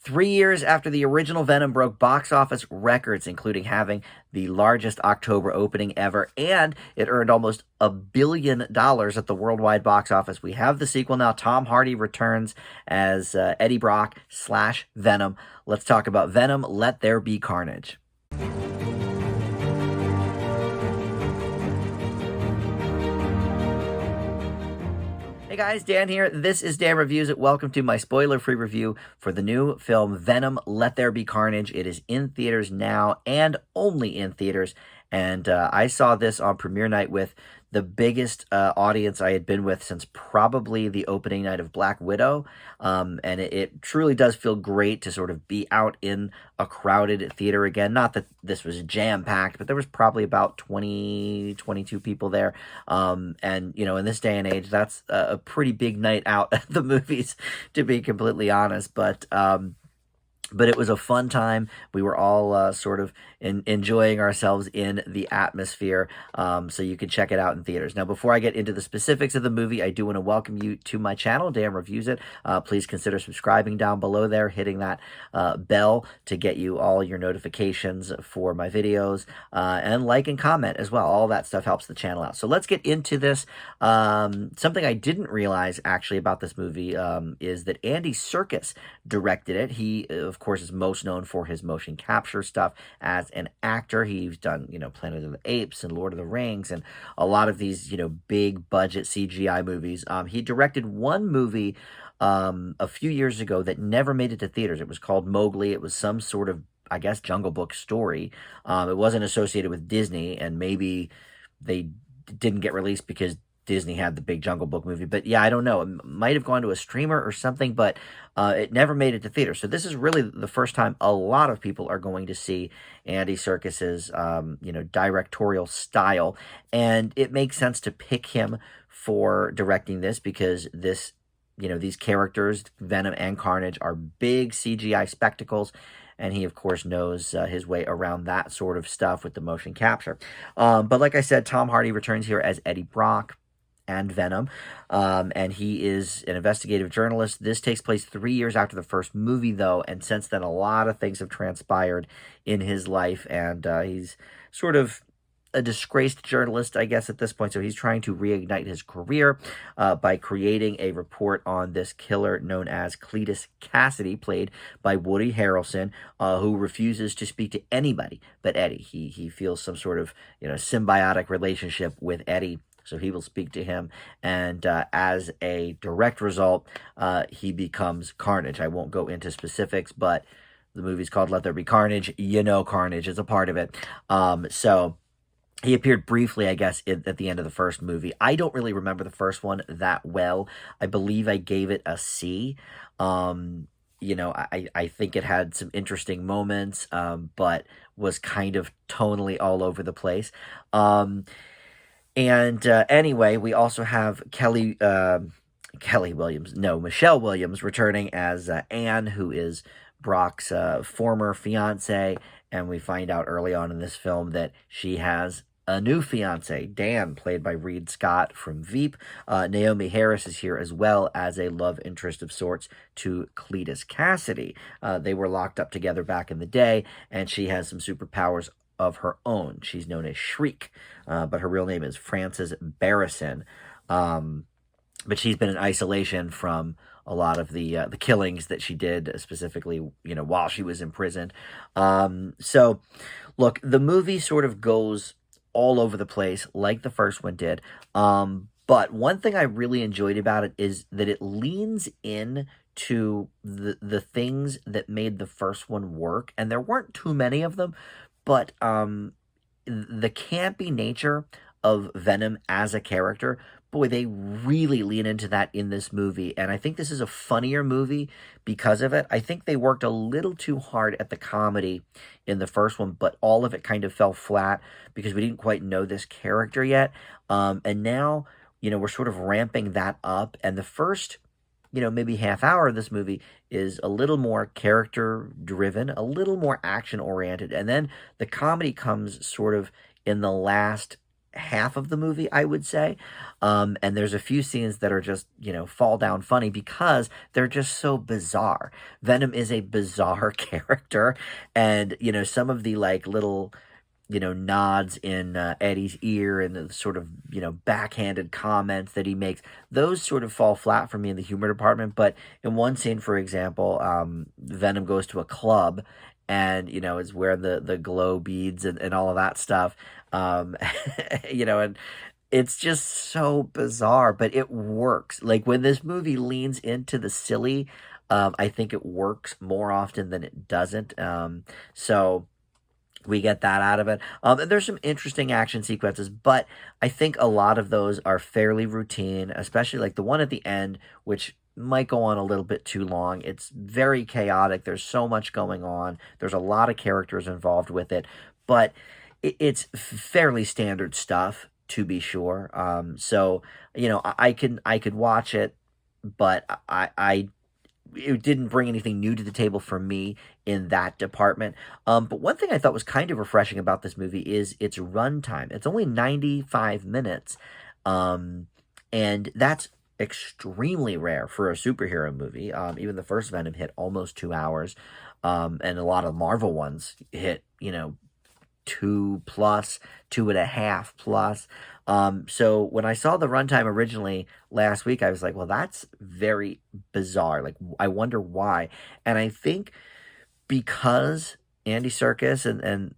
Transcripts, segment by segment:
3 years after the original Venom broke box office records, including having the largest October opening ever, and it earned almost $1 billion at the worldwide box office. We have the sequel now. Tom Hardy returns as Eddie Brock slash Venom. Let's talk about Venom, Let There Be Carnage. Hey guys, Dan here. This is Dan Reviews It. Welcome to my spoiler-free review for the new film Venom, Let There Be Carnage. It is in theaters now and only in theaters. And I saw this on premiere night with the biggest audience I had been with since probably the opening night of Black Widow. And it truly does feel great to sort of be out in a crowded theater again. Not that this was jam-packed, but there was probably about 20, 22 people there. And, you know, in this day and age, that's a pretty big night out at the movies, to be completely honest. But it was a fun time. We were all sort of enjoying ourselves in the atmosphere, so you can check it out in theaters. Now, before I get into the specifics of the movie, I do want to welcome you to my channel, Dan Reviews It. Please consider subscribing down below there, hitting that bell to get you all your notifications for my videos, and like and comment as well. All that stuff helps the channel out. So let's get into this. Something I didn't realize, actually, about this movie is that Andy Serkis directed it. He, of course, is most known for his motion capture stuff as an actor. He's done, you know, Planet of the Apes and Lord of the Rings and a lot of these, you know, big budget CGI movies. He directed one movie a few years ago that never made it to theaters. It was called Mowgli. It was some sort of, I guess, Jungle Book story. It wasn't associated with Disney, and maybe they didn't get released because Disney had the big Jungle Book movie. But yeah, I don't know. It might have gone to a streamer or something, but it never made it to theater. So this is really the first time a lot of people are going to see Andy Serkis's, you know, directorial style. And it makes sense to pick him for directing this because this, you know, these characters, Venom and Carnage, are big CGI spectacles. And he, of course, knows his way around that sort of stuff with the motion capture. But like I said, Tom Hardy returns here as Eddie Brock and Venom, and he is an investigative journalist. This takes place 3 years after the first movie, though, and since then a lot of things have transpired in his life, and he's sort of a disgraced journalist, I guess, at this point. So he's trying to reignite his career by creating a report on this killer known as Cletus Cassidy, played by Woody Harrelson, who refuses to speak to anybody but Eddie. He feels some sort of, you know, symbiotic relationship with Eddie, so he will speak to him, and as a direct result, he becomes Carnage. I won't go into specifics, but the movie's called Let There Be Carnage. You know Carnage is a part of it. So he appeared briefly, I guess, at the end of the first movie. I don't really remember the first one that well. I believe I gave it a C. You know, I think it had some interesting moments, but was kind of tonally all over the place. Anyway, we also have Michelle Williams returning as Anne, who is Brock's former fiance, and we find out early on in this film that she has a new fiance, Dan, played by Reed Scott from Veep. Naomi Harris is here as well as a love interest of sorts to Cletus Cassidy. They were locked up together back in the day, and she has some superpowers of her own. She's known as Shriek, but her real name is Frances Barrison. But she's been in isolation from a lot of the killings that she did, specifically, you know, while she was in prison. So, look, the movie sort of goes all over the place, like the first one did. But one thing I really enjoyed about it is that it leans in to the things that made the first one work, and there weren't too many of them. But the campy nature of Venom as a character, boy, they really lean into that in this movie. And I think this is a funnier movie because of it. I think they worked a little too hard at the comedy in the first one, but all of it kind of fell flat because we didn't quite know this character yet. And now, you know, we're sort of ramping that up. And the first, you know, maybe half hour of this movie is a little more character driven, a little more action oriented. And then the comedy comes sort of in the last half of the movie, I would say. And there's a few scenes that are just, fall down funny because they're just so bizarre. Venom is a bizarre character, and, some of the like little nods in Eddie's ear and the sort of, backhanded comments that he makes, those sort of fall flat for me in the humor department. But in one scene, for example, Venom goes to a club and, is wearing the glow beads and all of that stuff. And it's just so bizarre, but it works. Like when this movie leans into the silly, I think it works more often than it doesn't. So we get that out of it. And there's some interesting action sequences, but I think a lot of those are fairly routine, especially like the one at the end, which might go on a little bit too long. It's very chaotic. There's so much going on. There's a lot of characters involved with it, but it's fairly standard stuff to be sure. So I could watch it, but I it didn't bring anything new to the table for me in that department. But one thing I thought was kind of refreshing about this movie is its runtime. It's only 95 minutes, and that's extremely rare for a superhero movie. Even the first Venom hit almost 2 hours, and a lot of Marvel ones hit, 2 plus, 2.5 plus. So when I saw the runtime originally last week, I was like, well, that's very bizarre. Like, I wonder why. And I think because Andy Serkis and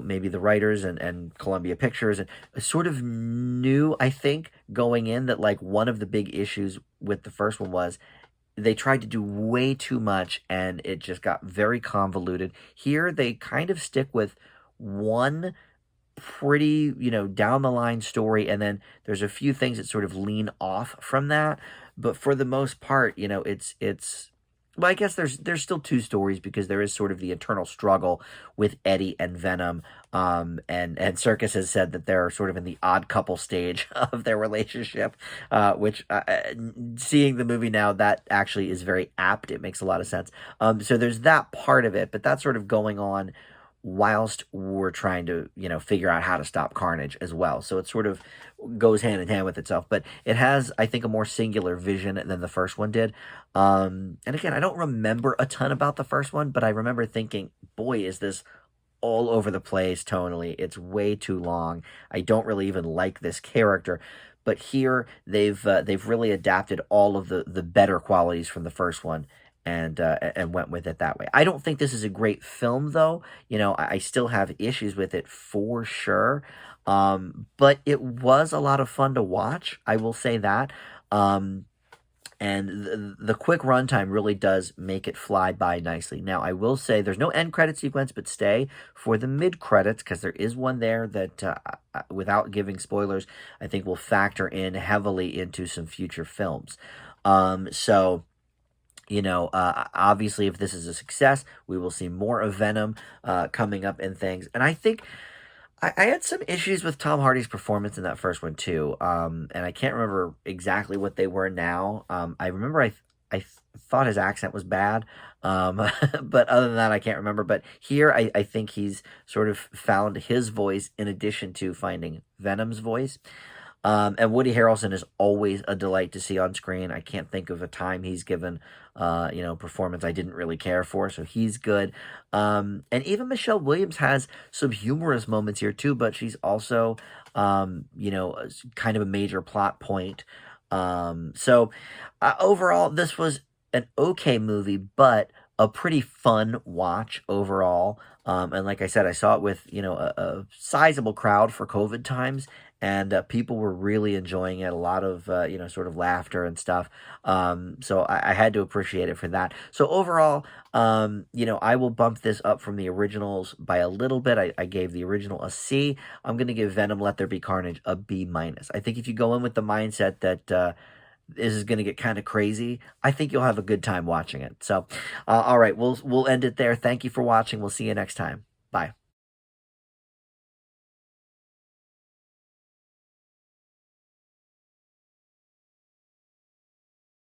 maybe the writers and Columbia Pictures and sort of knew, I think, going in that like one of the big issues with the first one was they tried to do way too much and it just got very convoluted. Here they kind of stick with one pretty, down the line story, and then there's a few things that sort of lean off from that. But for the most part, it's well, I guess there's still two stories because there is sort of the internal struggle with Eddie and Venom. And Circus has said that they're sort of in the odd couple stage of their relationship, which seeing the movie now, that actually is very apt. It makes a lot of sense. So there's that part of it, but that's sort of going on whilst we're trying to, figure out how to stop Carnage as well. So it sort of goes hand in hand with itself. But it has, I think, a more singular vision than the first one did. And again, I don't remember a ton about the first one, but I remember thinking, boy, is this all over the place tonally. It's way too long. I don't really even like this character. But here they've really adapted all of the better qualities from the first one and went with it that way. I don't think this is a great film, though. I still have issues with it for sure. But it was a lot of fun to watch. I will say that. And the quick runtime really does make it fly by nicely. Now, I will say there's no end credit sequence, but stay for the mid credits because there is one there that, without giving spoilers, I think will factor in heavily into some future films. So obviously, if this is a success, we will see more of Venom coming up in things. And I think I had some issues with Tom Hardy's performance in that first one too. And I can't remember exactly what they were now. I remember I thought his accent was bad. But other than that, I can't remember. But here, I think he's sort of found his voice in addition to finding Venom's voice. And Woody Harrelson is always a delight to see on screen. I can't think of a time he's given, performance I didn't really care for, so he's good. And even Michelle Williams has some humorous moments here too, but she's also, kind of a major plot point. So overall, this was an okay movie, but a pretty fun watch overall. And like I said, I saw it with, a sizable crowd for COVID times, and people were really enjoying it. A lot of, sort of laughter and stuff. So I had to appreciate it for that. So overall, I will bump this up from the originals by a little bit. I gave the original a C. I'm going to give Venom Let There Be Carnage a B minus. I think if you go in with the mindset that, this is going to get kind of crazy, I think you'll have a good time watching it. So, all right, we'll end it there. Thank you for watching. We'll see you next time. Bye.